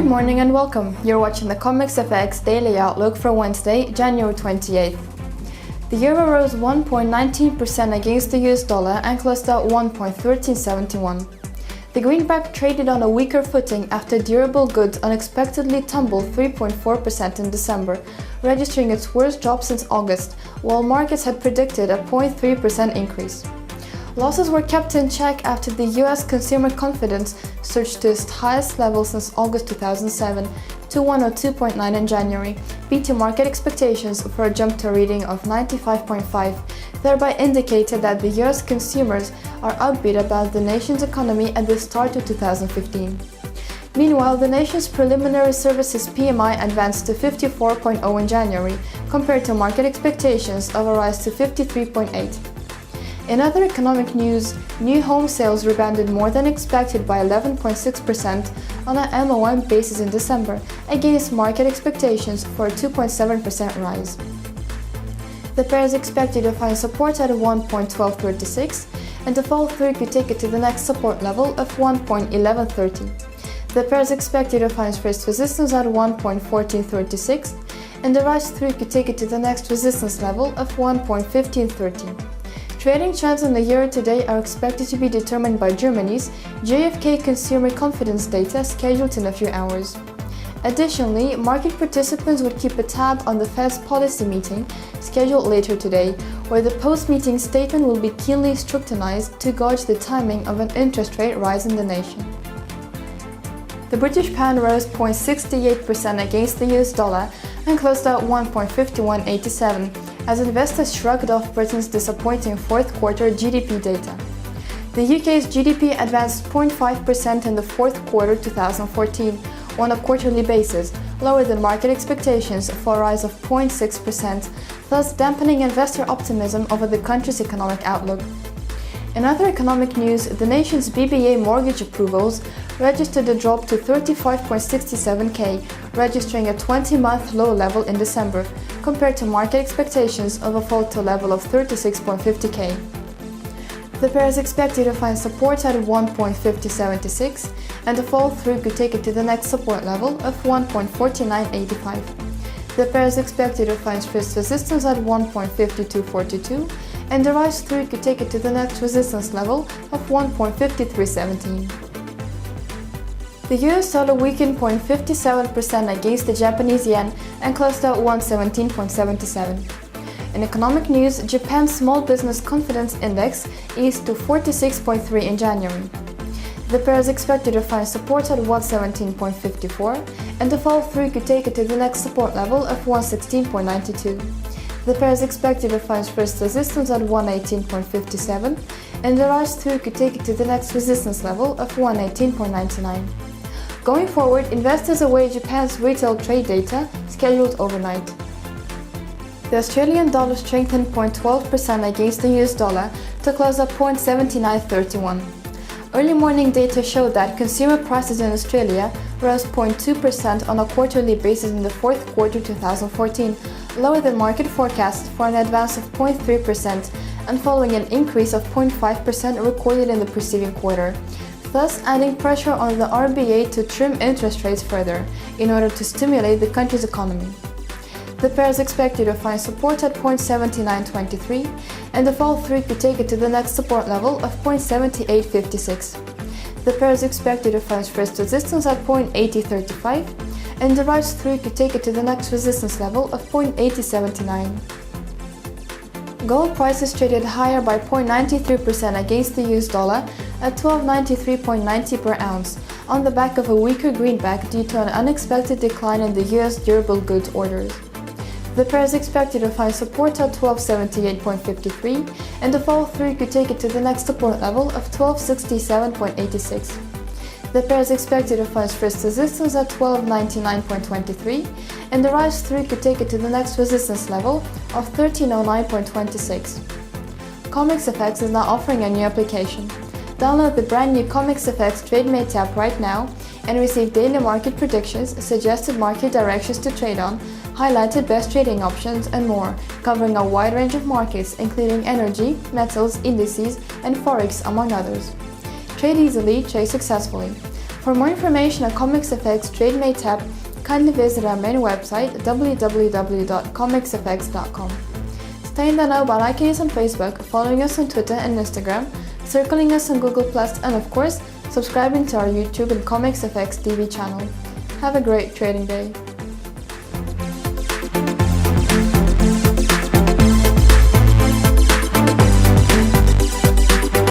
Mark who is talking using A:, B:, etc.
A: morning and welcome. You're watching the CommexFX Daily Outlook for Wednesday, January 28th. The euro rose 1.19% against the US dollar and closed at 1.1371. The greenback traded on a weaker footing after durable goods unexpectedly tumbled 3.4% in December, registering its worst drop since August, while markets had predicted a 0.3% increase. Losses were kept in check after the US consumer confidence surged to its highest level since August 2007 to 102.9 in January, beating market expectations for a jump to a reading of 95.5, thereby indicated that the US consumers are upbeat about the nation's economy at the start of 2015. Meanwhile, the nation's preliminary services PMI advanced to 54.0 in January, compared to market expectations of a rise to 53.8. In other economic news, new home sales rebounded more than expected by 11.6% on an MOM basis in December, against market expectations for a 2.7% rise. The pair is expected to find support at 1.1236, and the fall through could take it to the next support level of 1.1130. The pair is expected to find first resistance at 1.1436, and the rise through could take it to the next resistance level of 1.1530. Trading trends in the euro today are expected to be determined by Germany's JFK consumer confidence data scheduled in a few hours. Additionally, market participants would keep a tab on the Fed's policy meeting scheduled later today, where the post-meeting statement will be keenly scrutinized to gauge the timing of an interest rate rise in the nation. The British pound rose 0.68% against the US dollar and closed at 1.5187, as investors shrugged off Britain's disappointing fourth quarter GDP data. The UK's GDP advanced 0.5% in the fourth quarter 2014 on a quarterly basis, lower than market expectations for a rise of 0.6%, thus dampening investor optimism over the country's economic outlook. In other economic news, the nation's BBA mortgage approvals registered a drop to 35.67k, registering a 20-month low level in December, compared to market expectations of a fall to a level of 36.50k. The pair is expected to find support at 1.5076, and the fall through could take it to the next support level of 1.4985. The pair is expected to find first resistance at 1.5242, and the rise through could take it to the next resistance level of 1.5317. The US dollar weakened 0.57% against the Japanese yen and closed at 117.77. In economic news, Japan's Small Business Confidence Index eased to 46.3 in January. The pair is expected to find support at 117.54, and the fall through could take it to the next support level of 116.92. The pair is expected to find first resistance at 118.57, and the rise through could take it to the next resistance level of 118.99. Going forward, investors await Japan's retail trade data scheduled overnight. The Australian dollar strengthened 0.12% against the US dollar to close at 0.7931. Early morning data showed that consumer prices in Australia rose 0.2% on a quarterly basis in the fourth quarter 2014, lower than market forecasts for an advance of 0.3% and following an increase of 0.5% recorded in the preceding quarter, thus adding pressure on the RBA to trim interest rates further in order to stimulate the country's economy. The pair is expected to find support at 0.7923, and the fall through could take it to the next support level of 0.7856. The pair is expected to find first resistance at 0.8035, and the rise through could take it to the next resistance level of 0.8079. Gold prices traded higher by 0.93% against the US dollar at $1293.90 per ounce, on the back of a weaker greenback due to an unexpected decline in the US durable goods orders. The pair is expected to find support at 1278.53, and the fall through could take it to the next support level of 1267.86. The pair is expected to find first resistance at 1299.23, and the rise through could take it to the next resistance level of 1309.26. CommexFX is now offering a new application. Download the brand new CommexFX TradeMate app right now and receive daily market predictions, suggested market directions to trade on, highlighted best trading options, and more, covering a wide range of markets including energy, metals, indices, and forex, among others. Trade easily, trade successfully. For more information on CommexFX Trade Mate tab, kindly visit our main website www.commexfx.com. Stay in the know by liking us on Facebook, following us on Twitter and Instagram, circling us on Google+, and of course, subscribing to our YouTube and CommexFX TV channel. Have a great trading day!